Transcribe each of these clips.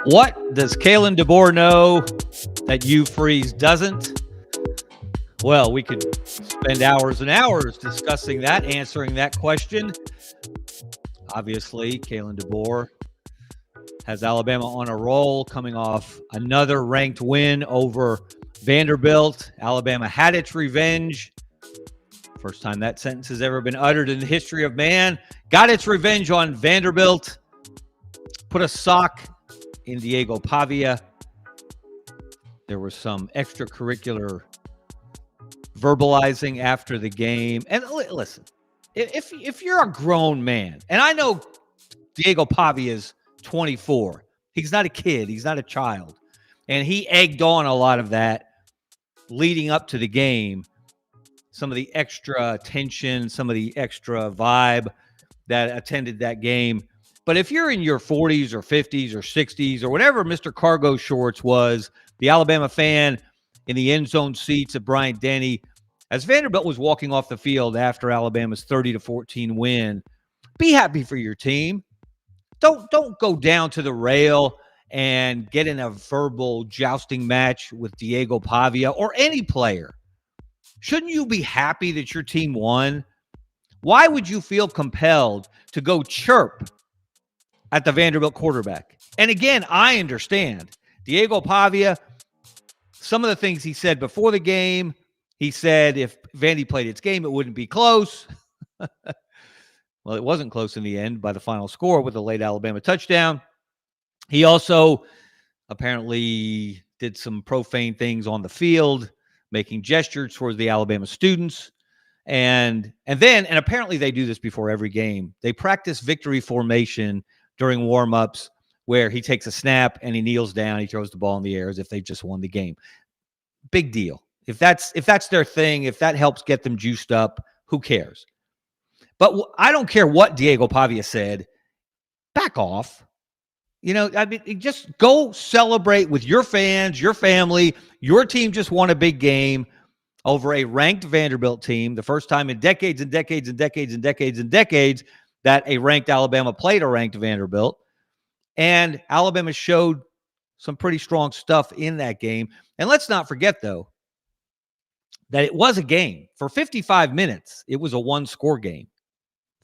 What does Kalen DeBoer know that Hugh Freeze doesn't? Well, we could spend hours and hours discussing that, answering that question. Obviously, Kalen DeBoer has Alabama on a roll, coming off another ranked win over Vanderbilt. Alabama had its revenge. First time that sentence has ever been uttered in the history of man. Got its revenge on Vanderbilt. Put a sock in Diego Pavia. There was some extracurricular verbalizing after the game. And listen, if you're a grown man, and I know Diego Pavia is 24. He's not a kid. He's not a child. And he egged on a lot of that leading up to the game. Some of the extra tension, some of the extra vibe that attended that game. But if you're in your 40s or 50s or 60s or whatever Mr. Cargo Shorts was, the Alabama fan in the end zone seats at Bryant-Denny, as Vanderbilt was walking off the field after Alabama's 30-14 win, be happy for your team. Don't go down to the rail and get in a verbal jousting match with Diego Pavia or any player. Shouldn't you be happy that your team won? Why would you feel compelled to go chirp at the Vanderbilt quarterback? And again, I understand. Diego Pavia, some of the things he said before the game, he said if Vandy played its game, it wouldn't be close. Well, it wasn't close in the end by the final score with a late Alabama touchdown. He also apparently did some profane things on the field, making gestures towards the Alabama students. And apparently they do this before every game. They practice victory formation during warm-ups where he takes a snap and he kneels down, he throws the ball in the air as if they just won the game. Big deal. If that's their thing, if that helps get them juiced up, who cares? But I don't care what Diego Pavia said. Back off. I mean, just go celebrate with your fans, your family. Your team just won a big game over a ranked Vanderbilt team. The first time in decades and decades and decades and decades and decades that a ranked Alabama played a ranked Vanderbilt. And Alabama showed some pretty strong stuff in that game. And let's not forget, though, that it was a game. For 55 minutes, it was a one-score game.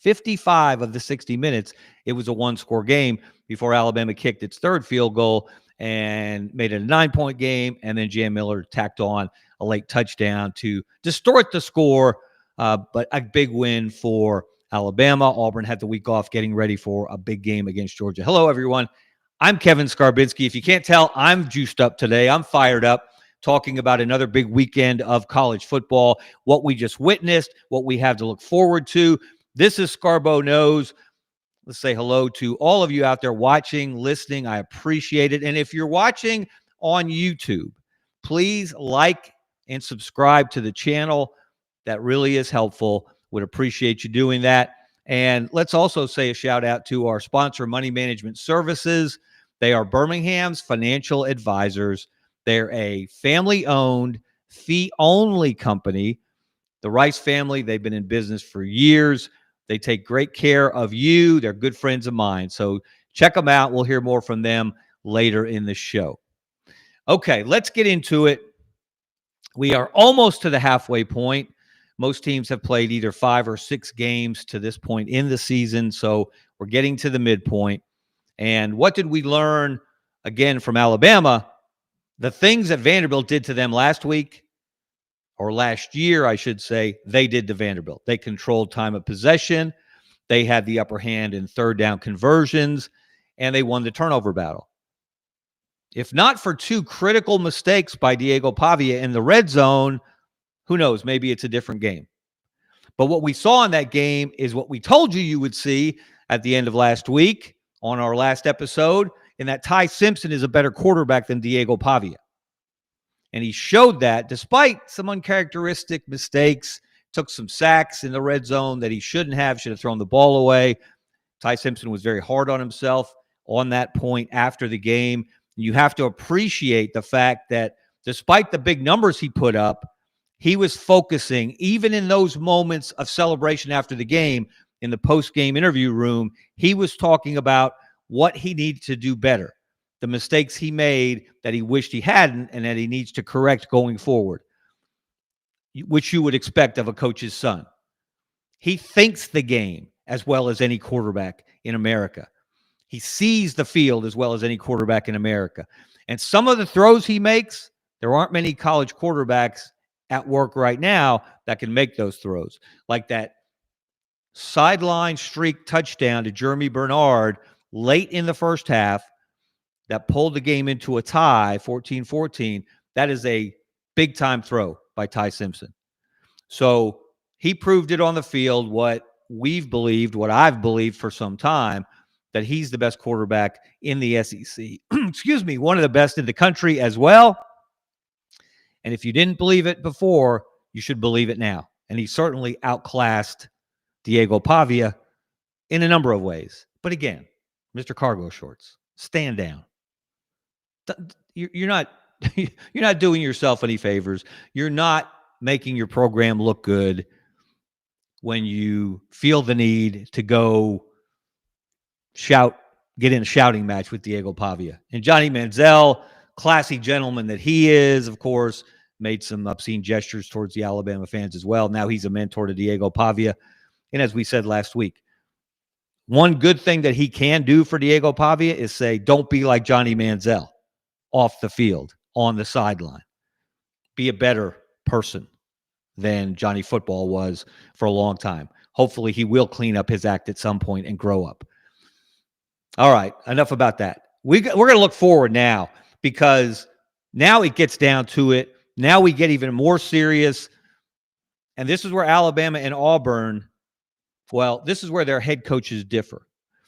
55 of the 60 minutes, it was a one-score game before Alabama kicked its third field goal and made it a 9-point game, and then Jam Miller tacked on a late touchdown to distort the score, but a big win for Alabama. Auburn had the week off getting ready for a big game against Georgia. Hello, everyone. I'm Kevin Scarbinsky. If you can't tell, I'm juiced up today. I'm fired up talking about another big weekend of college football, what we just witnessed, what we have to look forward to. This is Scarbo Knows. Let's say hello to all of you out there watching, listening. I appreciate it. And if you're watching on YouTube, please like and subscribe to the channel. That really is helpful. Would appreciate you doing that. And let's also say a shout out to our sponsor, Money Management Services. They are Birmingham's financial advisors. They're a family-owned, fee-only company. The Rice family, they've been in business for years. They take great care of you. They're good friends of mine. So check them out. We'll hear more from them later in the show. Okay, let's get into it. We are almost to the halfway point. Most teams have played either 5 or 6 games to this point in the season. So we're getting to the midpoint. And what did we learn, again, from Alabama? The things that Vanderbilt did to them last week, or last year, I should say, they did to Vanderbilt. They controlled time of possession. They had the upper hand in third down conversions, and they won the turnover battle. If not for 2 critical mistakes by Diego Pavia in the red zone, who knows? Maybe it's a different game. But what we saw in that game is what we told you would see at the end of last week on our last episode, and that Ty Simpson is a better quarterback than Diego Pavia. And he showed that despite some uncharacteristic mistakes, took some sacks in the red zone that he shouldn't have, should have thrown the ball away. Ty Simpson was very hard on himself on that point after the game. You have to appreciate the fact that despite the big numbers he put up, he was focusing, even in those moments of celebration after the game, in the post-game interview room, he was talking about what he needed to do better. the mistakes he made that he wished he hadn't and that he needs to correct going forward, which you would expect of a coach's son. He thinks the game as well as any quarterback in America. He sees the field as well as any quarterback in America. And some of the throws he makes, there aren't many college quarterbacks at work right now that can make those throws. Like that sideline streak touchdown to Jeremy Bernard late in the first half that pulled the game into a tie, 14-14. That is a big-time throw by Ty Simpson. So he proved it on the field, what we've believed, what I've believed for some time, that he's the best quarterback in the SEC. Excuse me, one of the best in the country as well. And if you didn't believe it before, you should believe it now. And he certainly outclassed Diego Pavia in a number of ways. But again, Mr. Cargo Shorts, stand down. You're not you're not doing yourself any favors. You're not making your program look good when you feel the need to go get in a shouting match with Diego Pavia. And Johnny Manziel, classy gentleman that he is, of course, made some obscene gestures towards the Alabama fans as well. Now he's a mentor to Diego Pavia. And as we said last week, one good thing that he can do for Diego Pavia is say, don't be like Johnny Manziel off the field, on the sideline. Be a better person than Johnny Football was for a long time. Hopefully he will clean up his act at some point and grow up. All right, enough about that. We're going to look forward now, because now it gets down to it. Now we get even more serious. And this is where Alabama and Auburn, well, this is where their head coaches differ.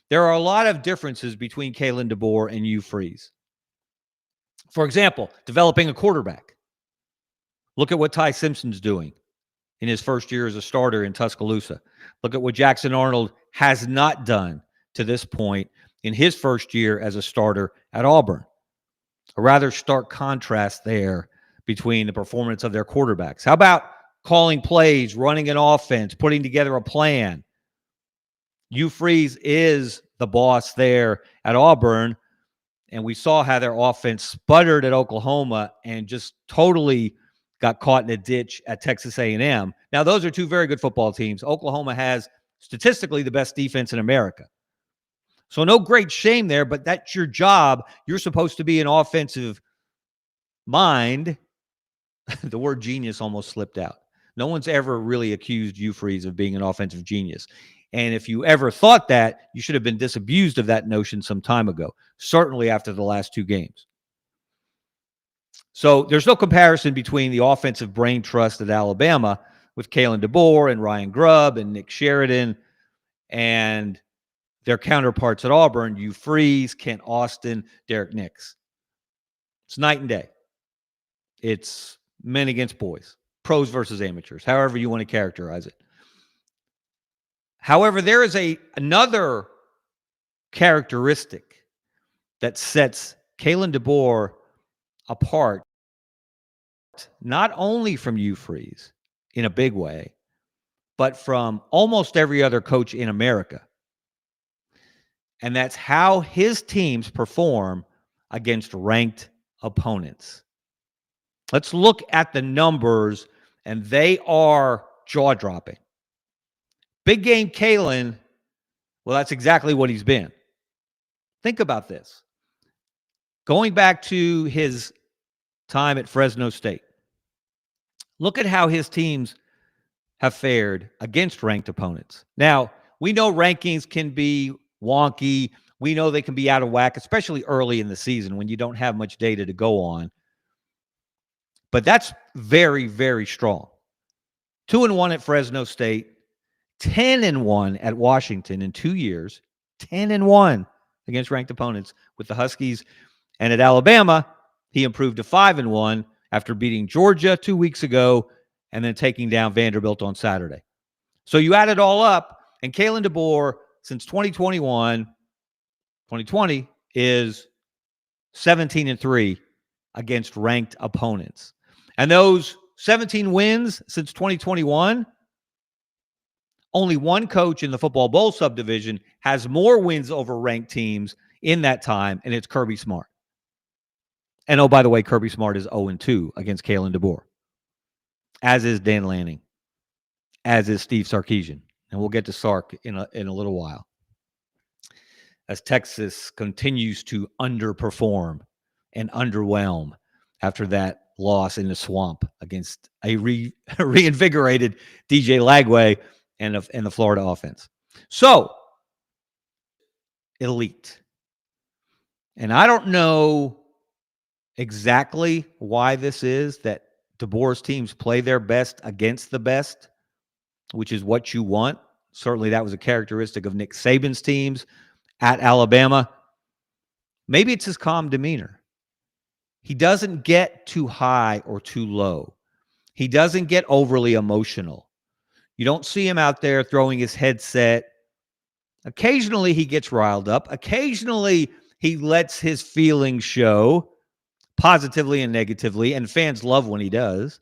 There are a lot of differences between Kalen DeBoer and Hugh Freeze. For example, developing a quarterback. Look at what Ty Simpson's doing in his first year as a starter in Tuscaloosa. Look at what Jackson Arnold has not done to this point in his first year as a starter at Auburn. A rather stark contrast there between the performance of their quarterbacks. How about calling plays, running an offense, putting together a plan? Hugh Freeze is the boss there at Auburn, and we saw how their offense sputtered at Oklahoma and just totally got caught in a ditch at Texas A&M. Now, those are two very good football teams. Oklahoma has statistically the best defense in America. So no great shame there, but that's your job. You're supposed to be an offensive mind. The word genius almost slipped out. No one's ever really accused Hugh Freeze of being an offensive genius. And if you ever thought that, you should have been disabused of that notion some time ago, certainly after the last two games. So there's no comparison between the offensive brain trust at Alabama with Kalen DeBoer and Ryan Grubb and Nick Sheridan and their counterparts at Auburn, Hugh Freeze, Kent Austin, Derek Nix. It's night and day. It's men against boys, pros versus amateurs, however you want to characterize it. However, there is another characteristic that sets Kalen DeBoer apart, not only from Hugh Freeze in a big way, but from almost every other coach in America. And that's how his teams perform against ranked opponents. Let's look at the numbers, and they are jaw-dropping. Big game Kalen, well, that's exactly what he's been. Think about this. Going back to his time at Fresno State, look at how his teams have fared against ranked opponents. Now, we know rankings can be wonky. We know they can be out of whack, especially early in the season when you don't have much data to go on. But that's very, very strong. 2-1 at Fresno State, 10-1 at Washington in 2 years, 10-1 against ranked opponents with the Huskies. And at Alabama, he improved to 5-1 after beating Georgia 2 weeks ago and then taking down Vanderbilt on Saturday. So you add it all up, and Kalen DeBoer, since 2020 is 17-3 against ranked opponents. And those 17 wins since 2021, only one coach in the Football Bowl subdivision has more wins over ranked teams in that time, and it's Kirby Smart. And oh, by the way, Kirby Smart is 0-2 against Kalen DeBoer, as is Dan Lanning, as is Steve Sarkisian. And we'll get to Sark in a little while, as Texas continues to underperform and underwhelm after that loss in the swamp against a reinvigorated DJ Lagway and the Florida offense. So, elite. And I don't know exactly why this is that DeBoer's teams play their best against the best, which is what you want. Certainly that was a characteristic of Nick Saban's teams at Alabama. Maybe it's his calm demeanor. He doesn't get too high or too low. He doesn't get overly emotional. You don't see him out there throwing his headset. Occasionally he gets riled up. Occasionally he lets his feelings show positively and negatively, and fans love when he does.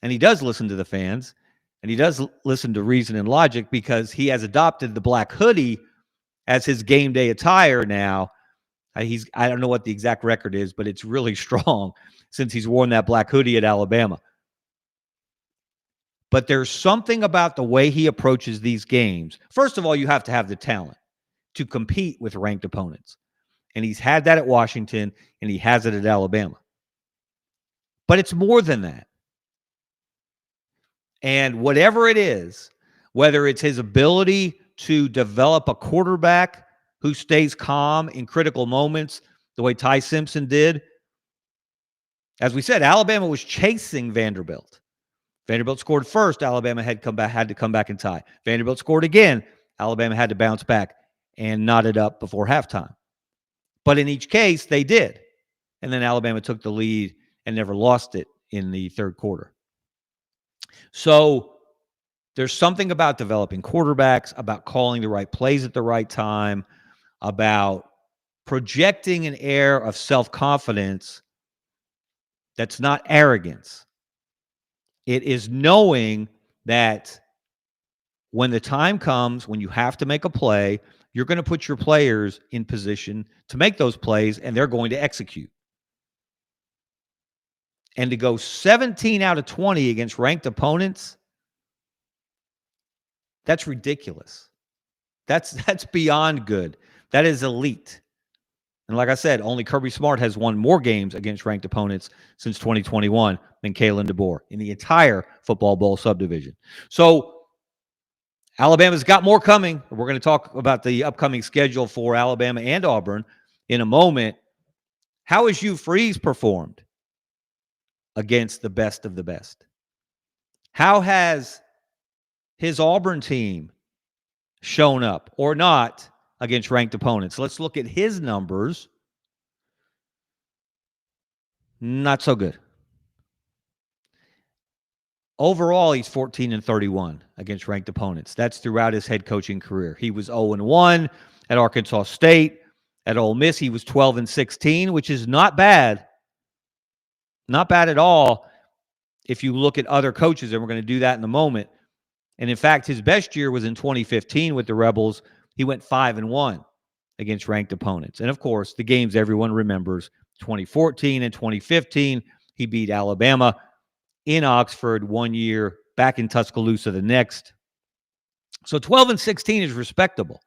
And he does listen to the fans, and he does listen to reason and logic, because he has adopted the black hoodie as his game day attire now. I don't know what the exact record is, but it's really strong since he's worn that black hoodie at Alabama. But there's something about the way he approaches these games. First of all, you have to have the talent to compete with ranked opponents. And he's had that at Washington, and he has it at Alabama. But it's more than that. And whatever it is, whether it's his ability to develop a quarterback who stays calm in critical moments, the way Ty Simpson did. As we said, Alabama was chasing Vanderbilt. Vanderbilt scored first. Alabama had to come back and tie. Vanderbilt scored again. Alabama had to bounce back and knot it up before halftime. But in each case, they did. And then Alabama took the lead and never lost it in the third quarter. So there's something about developing quarterbacks, about calling the right plays at the right time, about projecting an air of self-confidence that's not arrogance. It is knowing that when the time comes, when you have to make a play, you're going to put your players in position to make those plays, and they're going to execute. And to go 17 out of 20 against ranked opponents, that's ridiculous. That's beyond good. That is elite. And like I said, only Kirby Smart has won more games against ranked opponents since 2021 than Kalen DeBoer in the entire football bowl subdivision. So Alabama's got more coming. We're going to talk about the upcoming schedule for Alabama and Auburn in a moment. How has Hugh Freeze performed against the best of the best? How has his Auburn team shown up or not against ranked opponents? Let's look at his numbers. Not so good. Overall, he's 14-31 against ranked opponents. That's throughout his head coaching career. He was 0-1 at Arkansas State. At Ole Miss, he was 12-16, which is not bad. Not bad at all if you look at other coaches, and we're going to do that in a moment. And in fact, his best year was in 2015 with the Rebels. He went 5-1 against ranked opponents. And of course, the games everyone remembers, 2014 and 2015, he beat Alabama in Oxford one year, back in Tuscaloosa the next. So 12-16 is respectable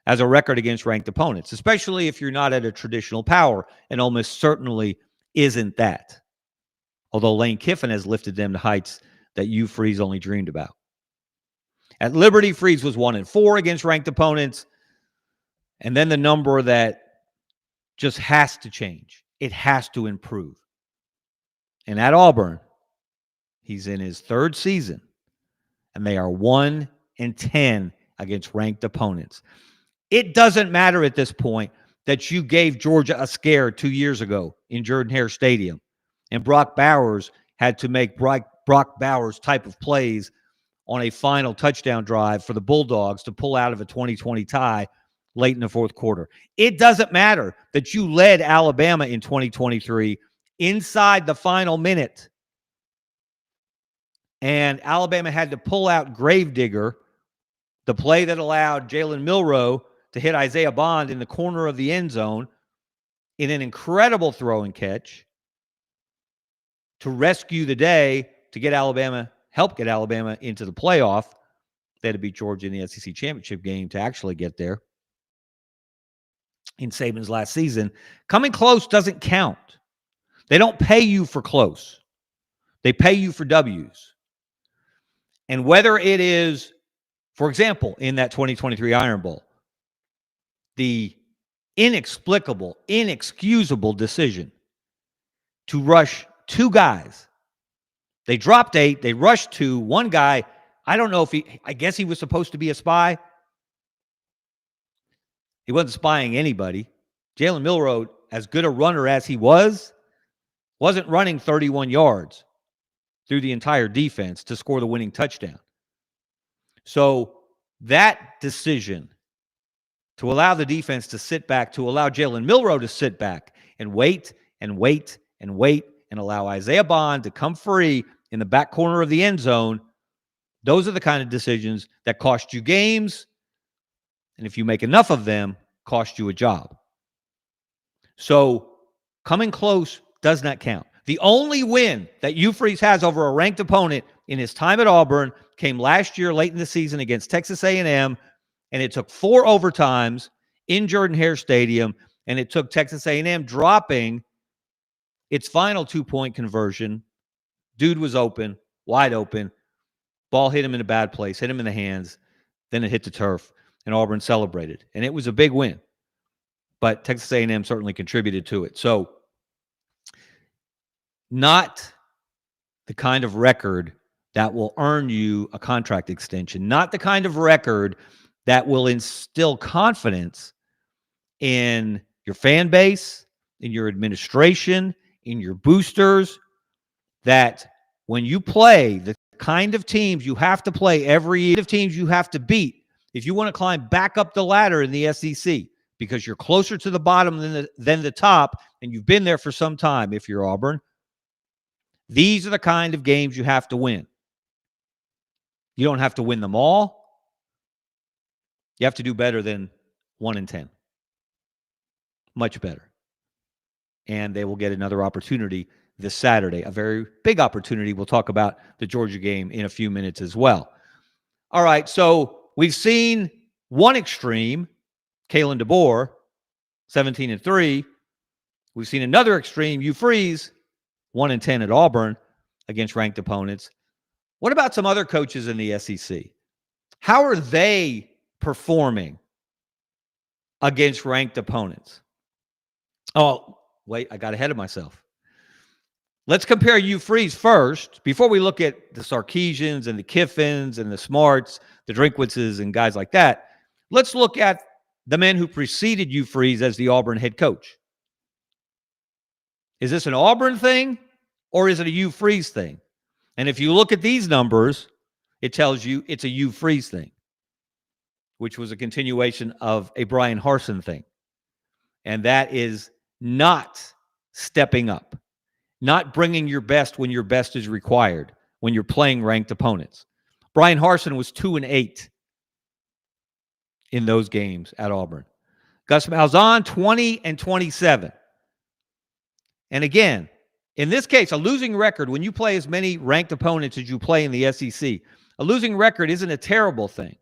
as a record against ranked opponents, especially if you're not at a traditional power, and Ole Miss certainly isn't that. Although Lane Kiffin has lifted them to heights that Hugh Freeze only dreamed about. At Liberty, Freeze was 1-4 against ranked opponents. And then the number that just has to change. It has to improve. And at Auburn, he's in his third season, and they are 1-10 against ranked opponents. It doesn't matter at this point that you gave Georgia a scare 2 years ago in Jordan-Hare Stadium, and Brock Bowers had to make Brock Bowers type of plays on a final touchdown drive for the Bulldogs to pull out of a 2020 tie late in the fourth quarter. It doesn't matter that you led Alabama in 2023 inside the final minute, and Alabama had to pull out Gravedigger, the play that allowed Jalen Milroe to hit Isaiah Bond in the corner of the end zone, in an incredible throw and catch to rescue the day to get Alabama, help get Alabama into the playoff. They had to beat Georgia in the SEC championship game to actually get there in Saban's last season. Coming close doesn't count. They don't pay you for close. They pay you for W's. And whether it is, for example, in that 2023 Iron Bowl, the inexplicable, inexcusable decision to rush two guys. They dropped 8. They rushed 2. One guy, I don't know if I guess he was supposed to be a spy. He wasn't spying anybody. Jalen Milroe, as good a runner as he wasn't running 31 yards through the entire defense to score the winning touchdown. So that decision to allow the defense to sit back, to allow Jalen Milroe to sit back and wait and wait and wait and allow Isaiah Bond to come free in the back corner of the end zone, those are the kind of decisions that cost you games, and if you make enough of them, cost you a job. So coming close does not count. The only win that Hugh Freeze has over a ranked opponent in his time at Auburn came last year late in the season against Texas A&M, and it took 4 overtimes in Jordan-Hare Stadium, and it took Texas A&M dropping its final 2-point conversion. Dude was open, wide open. Ball hit him in a bad place, hit him in the hands. Then it hit the turf, and Auburn celebrated. And it was a big win. But Texas A&M certainly contributed to it. So not the kind of record that will earn you a contract extension. Not the kind of record that will instill confidence in your fan base, in your administration, in your boosters, that when you play the kind of teams you have to play every year, teams you have to beat, if you want to climb back up the ladder in the SEC, because you're closer to the bottom than the top, and you've been there for some time if you're Auburn, these are the kind of games you have to win. You don't have to win them all. You have to do better than 1-10. Much better. And they will get another opportunity this Saturday, a very big opportunity. We'll talk about the Georgia game in a few minutes as well. All right, so we've seen one extreme, Kalen DeBoer, 17-3. We've seen another extreme, Hugh Freeze, 1-10 at Auburn against ranked opponents. What about some other coaches in the SEC? How are they performing against ranked opponents? Oh, wait, I got ahead of myself. Let's compare Hugh Freeze first, before we look at the Sarkisians and the Kiffins and the Smarts, the Drinkwitzes and guys like that. Let's look at the man who preceded Hugh Freeze as the Auburn head coach. Is this an Auburn thing or is it a Hugh Freeze thing? And if you look at these numbers, it tells you it's a Hugh Freeze thing, which was a continuation of a Brian Harsin thing. And that is not stepping up, not bringing your best when your best is required, when you're playing ranked opponents. Brian Harsin was 2-8 in those games at Auburn. Gus Malzahn, 20-27. And again, in this case, a losing record, when you play as many ranked opponents as you play in the SEC, a losing record isn't a terrible thing,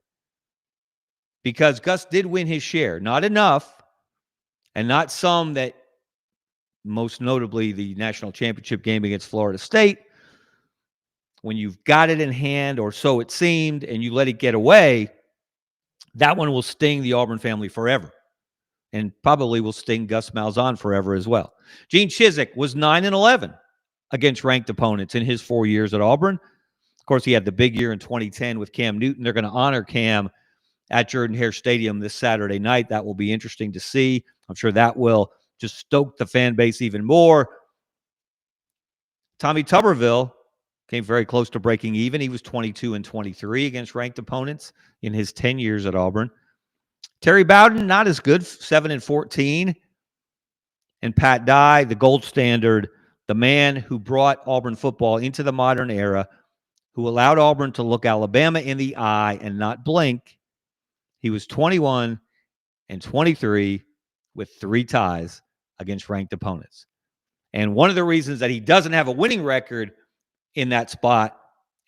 because Gus did win his share. Not enough, and not some that, most notably the national championship game against Florida State, when you've got it in hand, or so it seemed, and you let it get away, that one will sting the Auburn family forever, and probably will sting Gus Malzahn forever as well. Gene Chizik was 9-11 against ranked opponents in his 4 years at Auburn. Of course, he had the big year in 2010 with Cam Newton. They're going to honor Cam at Jordan-Hare Stadium this Saturday night. That will be interesting to see. I'm sure that will just stoke the fan base even more. Tommy Tuberville came very close to breaking even. He was 22-23 against ranked opponents in his 10 years at Auburn. Terry Bowden, not as good, 7-14. And Pat Dye, the gold standard, the man who brought Auburn football into the modern era, who allowed Auburn to look Alabama in the eye and not blink. He was 21-23 with 3 ties against ranked opponents. And one of the reasons that he doesn't have a winning record in that spot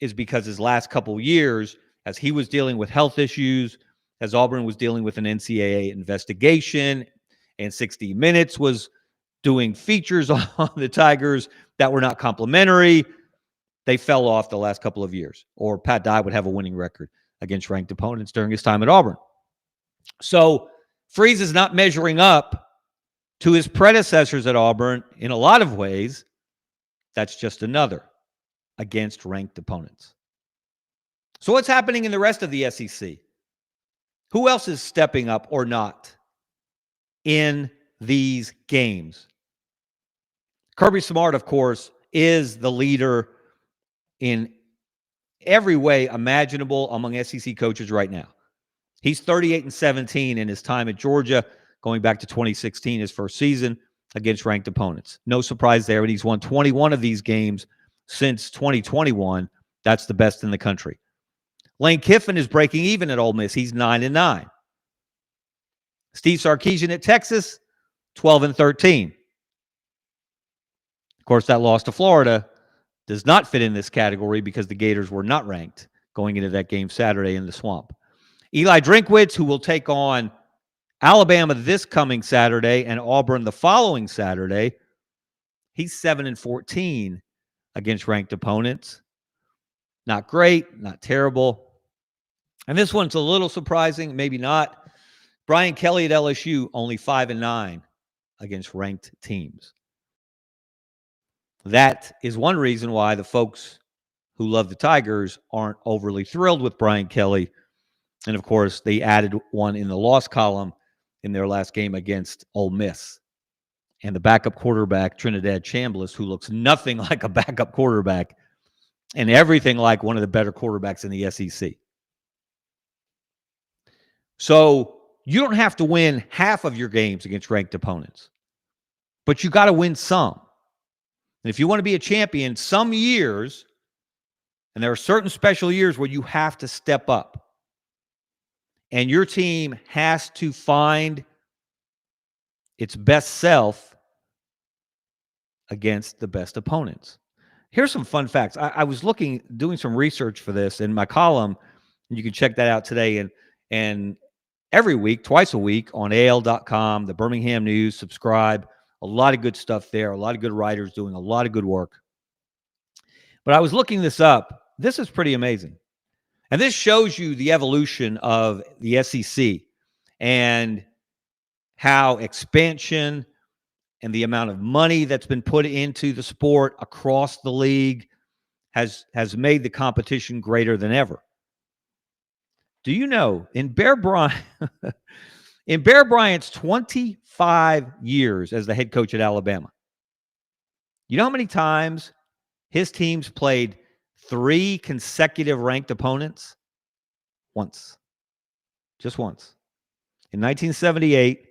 is because his last couple of years, as he was dealing with health issues, as Auburn was dealing with an NCAA investigation, and 60 Minutes was doing features on the Tigers that were not complimentary, they fell off the last couple of years. Or Pat Dye would have a winning record against ranked opponents during his time at Auburn. So Freeze is not measuring up to his predecessors at Auburn in a lot of ways. That's just another against ranked opponents. So what's happening in the rest of the SEC? Who else is stepping up or not in these games? Kirby Smart, of course, is the leader in every way imaginable among SEC coaches right now. He's 38-17 in his time at Georgia, going back to 2016, his first season against ranked opponents. No surprise there, and he's won 21 of these games since 2021. That's the best in the country. Lane Kiffin is breaking even at Ole Miss. He's 9-9. Steve Sarkisian at Texas, 12-13. Of course, that loss to Florida does not fit in this category because the Gators were not ranked going into that game Saturday in the Swamp. Eli Drinkwitz, who will take on Alabama this coming Saturday and Auburn the following Saturday, he's 7-14 against ranked opponents. Not great, not terrible. And this one's a little surprising, maybe not. Brian Kelly at LSU, only 5-9 against ranked teams. That is one reason why the folks who love the Tigers aren't overly thrilled with Brian Kelly. And, of course, they added one in the loss column in their last game against Ole Miss. And the backup quarterback, Trinidad Chambliss, who looks nothing like a backup quarterback and everything like one of the better quarterbacks in the SEC. So you don't have to win half of your games against ranked opponents, but you got to win some. And if you want to be a champion, some years, and there are certain special years where you have to step up. And your team has to find its best self against the best opponents. Here's some fun facts. I was doing some research for this in my column, and you can check that out today. And every week, twice a week on AL.com, the Birmingham News, subscribe. A lot of good stuff there. A lot of good writers doing a lot of good work. But I was looking this up. This is pretty amazing. And this shows you the evolution of the SEC and how expansion and the amount of money that's been put into the sport across the league has made the competition greater than ever. Do you know, in Bear Bryant's 25 years as the head coach at Alabama, you know how many times his teams played 3 consecutive ranked opponents? Once. Just once. In 1978,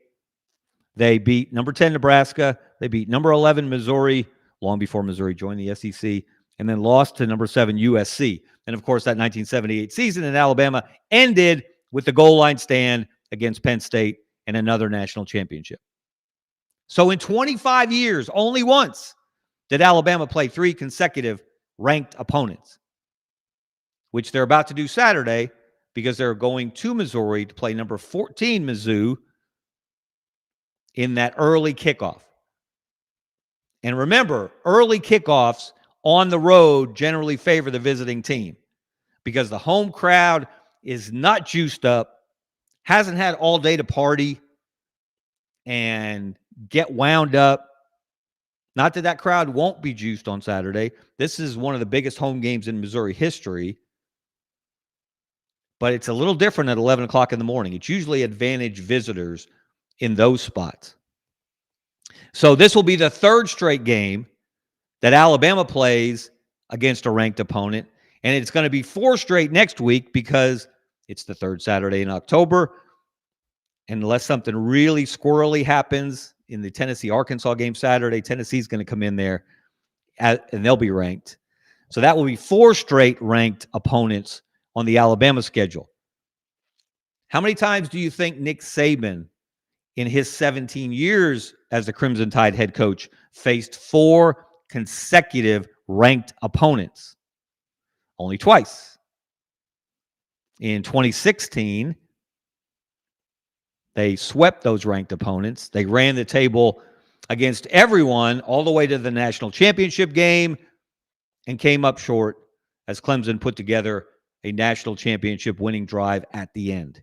they beat number 10 Nebraska. They beat number 11 Missouri, long before Missouri joined the SEC, and then lost to number 7 USC. And, of course, that 1978 season in Alabama ended with the goal line stand against Penn State and another national championship. So in 25 years, only once did Alabama play 3 consecutive ranked opponents, which they're about to do Saturday because they're going to Missouri to play number 14 Mizzou in that early kickoff. And remember, early kickoffs on the road generally favor the visiting team because the home crowd is not juiced up, hasn't had all day to party and get wound up. Not that that crowd won't be juiced on Saturday. This is one of the biggest home games in Missouri history. But it's a little different at 11 o'clock in the morning. It's usually advantage visitors in those spots. So this will be the 3rd straight game that Alabama plays against a ranked opponent. And it's going to be 4 straight next week because it's the 3rd Saturday in October. And unless something really squirrely happens in the Tennessee-Arkansas game Saturday, Tennessee's going to come in there and they'll be ranked. So that will be 4 straight ranked opponents on the Alabama schedule. How many times do you think Nick Saban in his 17 years as the Crimson Tide head coach, faced 4 consecutive ranked opponents. Only twice. In 2016, they swept those ranked opponents. They ran the table against everyone all the way to the national championship game and came up short as Clemson put together a national championship winning drive at the end.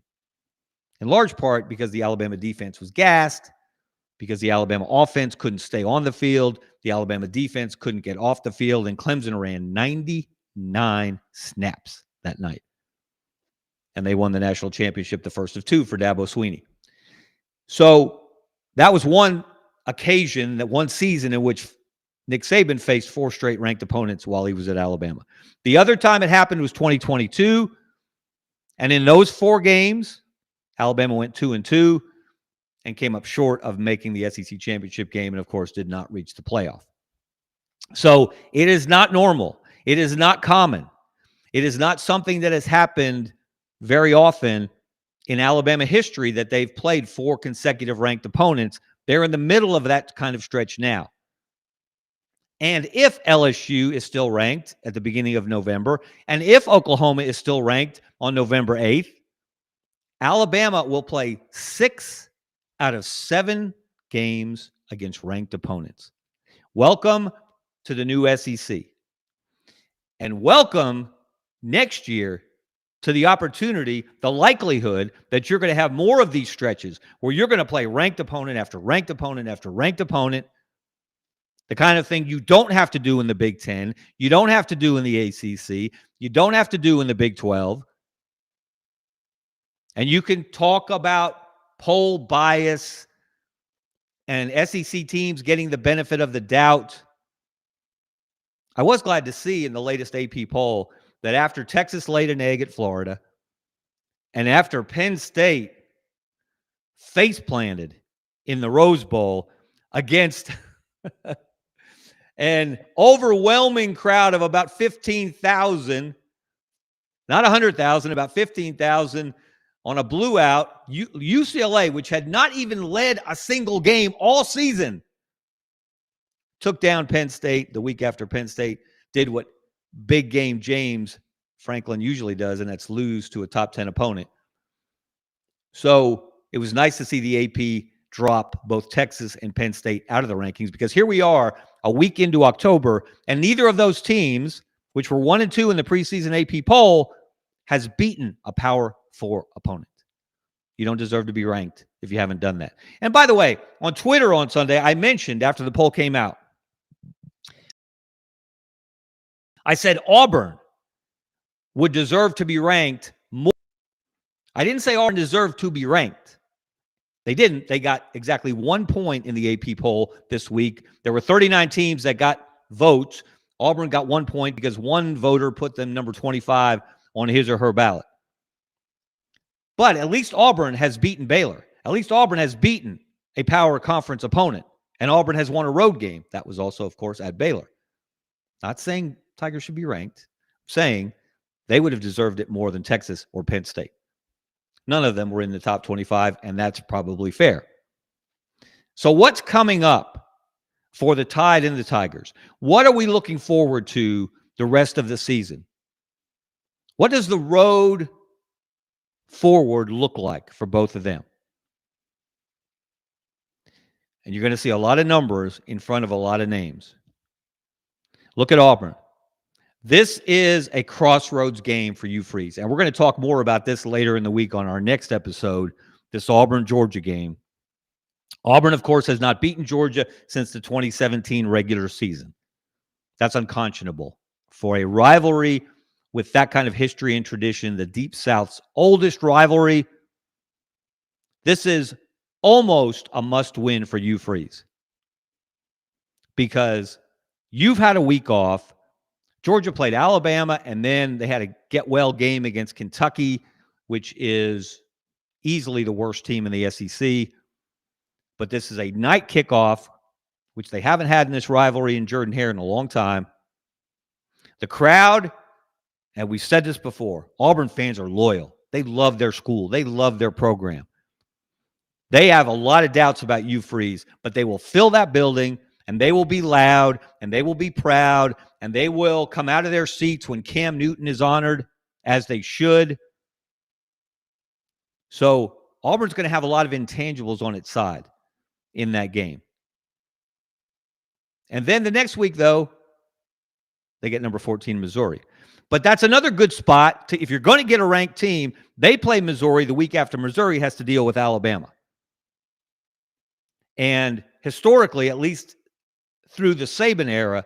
In large part because the Alabama defense was gassed, because the Alabama offense couldn't stay on the field, the Alabama defense couldn't get off the field, and Clemson ran 99 snaps that night. And they won the national championship, the first of 2 for Dabo Swinney. So that was one occasion, that one season in which Nick Saban faced 4 straight ranked opponents while he was at Alabama. The other time it happened was 2022. And in those 4 games, Alabama went 2-2 and came up short of making the SEC championship game and, of course, did not reach the playoff. So it is not normal. It is not common. It is not something that has happened very often in Alabama history that they've played 4 consecutive ranked opponents. They're in the middle of that kind of stretch now. And if LSU is still ranked at the beginning of November, and if Oklahoma is still ranked on November 8th, Alabama will play 6 out of 7 games against ranked opponents. Welcome to the new SEC. And welcome next year to the opportunity, the likelihood that you're going to have more of these stretches where you're going to play ranked opponent after ranked opponent after ranked opponent. The kind of thing you don't have to do in the Big Ten, you don't have to do in the ACC, you don't have to do in the Big 12. And you can talk about poll bias and SEC teams getting the benefit of the doubt. I was glad to see in the latest AP poll that after Texas laid an egg at Florida and after Penn State face planted in the Rose Bowl against an overwhelming crowd of about 15,000, not 100,000, about 15,000 on a blew out, UCLA, which had not even led a single game all season, took down Penn State the week after Penn State did what big game James Franklin usually does, and that's lose to a top 10 opponent. So it was nice to see the AP drop both Texas and Penn State out of the rankings, because here we are a week into October, and neither of those teams, which were 1 and 2 in the preseason AP poll, has beaten a Power 4 opponent. You don't deserve to be ranked if you haven't done that. And by the way, on Twitter on Sunday, I mentioned after the poll came out, I said Auburn would deserve to be ranked more. I didn't say Auburn deserved to be ranked. They didn't. They got exactly 1 point in the AP poll this week. There were 39 teams that got votes. Auburn got 1 point because one voter put them number 25 on his or her ballot. But at least Auburn has beaten Baylor. At least Auburn has beaten a power conference opponent. And Auburn has won a road game. That was also, of course, at Baylor. Not saying Tigers should be ranked. I'm saying they would have deserved it more than Texas or Penn State. None of them were in the top 25, and that's probably fair. So what's coming up for the Tide and the Tigers? What are we looking forward to the rest of the season? What does the road forward look like for both of them? And you're going to see a lot of numbers in front of a lot of names. Look at Auburn. This is a crossroads game for Hugh Freeze. And we're going to talk more about this later in the week on our next episode, this Auburn-Georgia game. Auburn, of course, has not beaten Georgia since the 2017 regular season. That's unconscionable. For a rivalry with that kind of history and tradition, the Deep South's oldest rivalry, this is almost a must-win for Hugh Freeze. Because you've had a week off. Georgia played Alabama, and then they had a get-well game against Kentucky, which is easily the worst team in the SEC. But this is a night kickoff, which they haven't had in this rivalry in Jordan-Hare in a long time. The crowd, and we've said this before, Auburn fans are loyal. They love their school. They love their program. They have a lot of doubts about Hugh Freeze, but they will fill that building, and they will be loud, and they will be proud, and they will come out of their seats when Cam Newton is honored, as they should. So Auburn's going to have a lot of intangibles on its side in that game. And then the next week, though, they get number 14, Missouri. But that's another good spot if you're going to get a ranked team. They play Missouri the week after Missouri has to deal with Alabama. And historically, at least through the Saban era,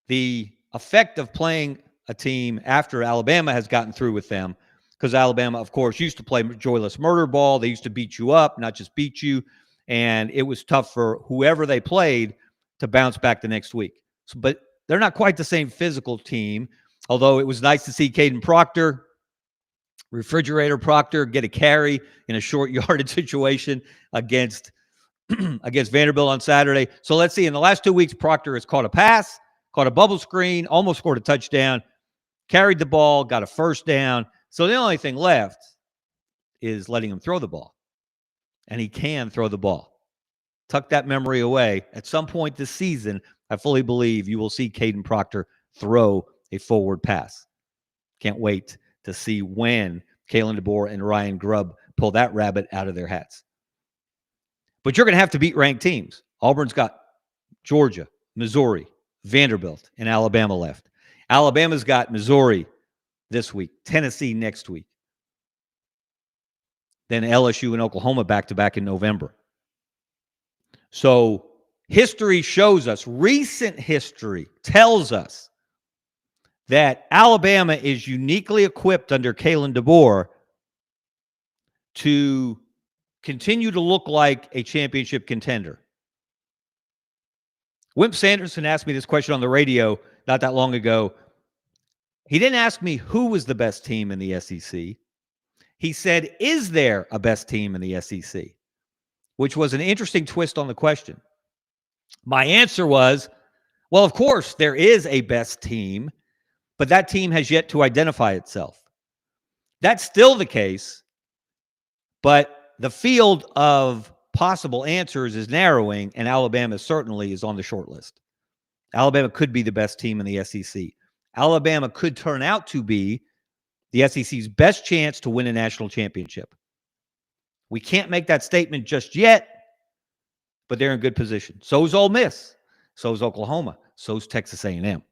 the effect of playing a team after Alabama has gotten through with them, because Alabama, of course, used to play joyless murder ball. They used to beat you up, not just beat you. And it was tough for whoever they played to bounce back the next week. But they're not quite the same physical team, although it was nice to see Caden Proctor, Refrigerator Proctor, get a carry in a short yardage situation against Vanderbilt on Saturday. So let's see. In the last 2 weeks, Proctor has caught a pass, caught a bubble screen, almost scored a touchdown, carried the ball, got a first down. So the only thing left is letting him throw the ball. And he can throw the ball. Tuck that memory away. At some point this season, I fully believe you will see Caden Proctor throw a forward pass. Can't wait to see when Kalen DeBoer and Ryan Grubb pull that rabbit out of their hats. But you're going to have to beat ranked teams. Auburn's got Georgia, Missouri, Vanderbilt, and Alabama left. Alabama's got Missouri this week, Tennessee next week. Then LSU and Oklahoma back-to-back in November. So history shows us, recent history tells us that Alabama is uniquely equipped under Kalen DeBoer to continue to look like a championship contender. Wimp Sanderson asked me this question on the radio not that long ago. He didn't ask me who was the best team in the SEC. He said, is there a best team in the SEC? Which was an interesting twist on the question. My answer was, well, of course, there is a best team, but that team has yet to identify itself. That's still the case, but the field of possible answers is narrowing, and Alabama certainly is on the short list. Alabama could be the best team in the SEC. Alabama could turn out to be the SEC's best chance to win a national championship. We can't make that statement just yet, but they're in good position. So is Ole Miss. So is Oklahoma. So is Texas A&M.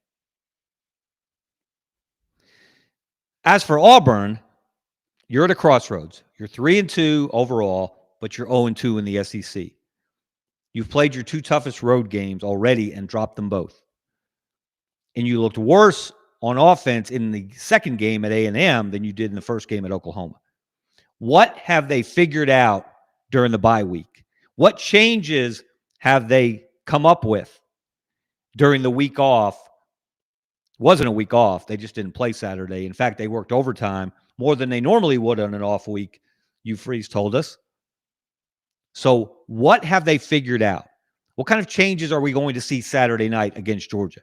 As for Auburn, you're at a crossroads. You're 3-2 overall, but you're 0-2 in the SEC. You've played your two toughest road games already and dropped them both. And you looked worse on offense in the second game at A&M than you did in the first game at Oklahoma. What have they figured out during the bye week? What changes have they come up with during the week off? It wasn't a week off. They just didn't play Saturday. In fact, they worked overtime more than they normally would on an off week, Hugh Freeze told us. So what have they figured out? What kind of changes are we going to see Saturday night against Georgia?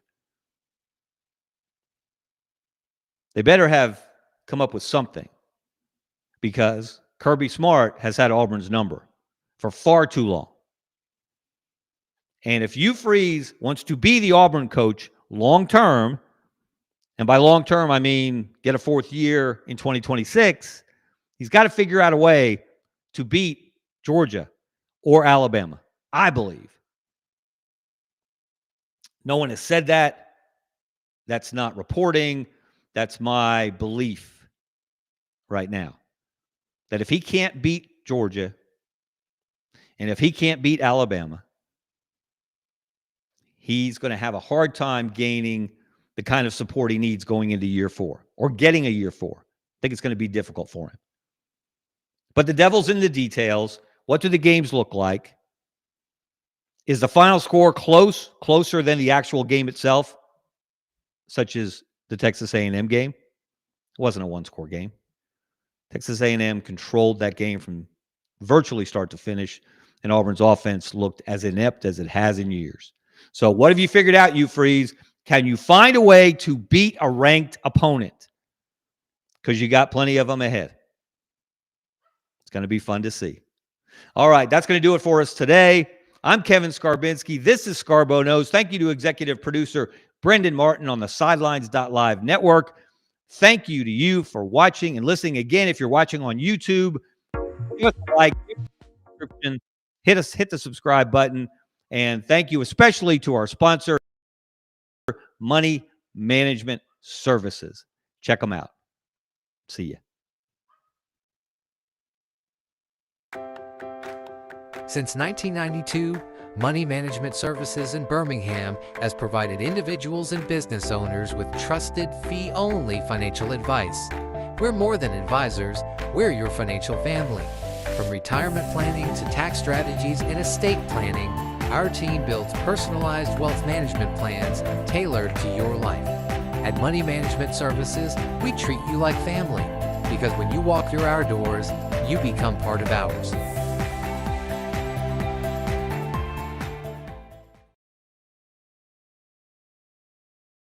They better have come up with something, because Kirby Smart has had Auburn's number for far too long. And if Hugh Freeze wants to be the Auburn coach long-term, and by long-term I mean get a fourth year in 2026, he's got to figure out a way to beat Georgia or Alabama, I believe. No one has said that. That's not reporting. That's my belief right now. That if he can't beat Georgia and if he can't beat Alabama, he's going to have a hard time gaining the kind of support he needs going into year 4 or getting a year 4. I think it's going to be difficult for him. But the devil's in the details. What do the games look like? Is the final score closer than the actual game itself, such as the Texas A&M game? It wasn't a one-score game. Texas A&M controlled that game from virtually start to finish, and Auburn's offense looked as inept as it has in years. So what have you figured out, Hugh Freeze? Can you find a way to beat a ranked opponent? Because you got plenty of them ahead. It's going to be fun to see. All right, that's going to do it for us today. I'm Kevin Scarbinsky. This is Scarbo Knows. Thank you to executive producer Brendan Martin on the Sidelines.live network. Thank you to you for watching and listening. Again, if you're watching on YouTube, give us a like, give us a subscription, hit the subscribe button. And thank you especially to our sponsor, Money Management Services. Check them out. See ya. Since 1992, Money Management Services in Birmingham has provided individuals and business owners with trusted, fee-only financial advice. We're more than advisors, we're your financial family. From retirement planning to tax strategies and estate planning, our team builds personalized wealth management plans tailored to your life. At Money Management Services, we treat you like family, because when you walk through our doors, you become part of ours.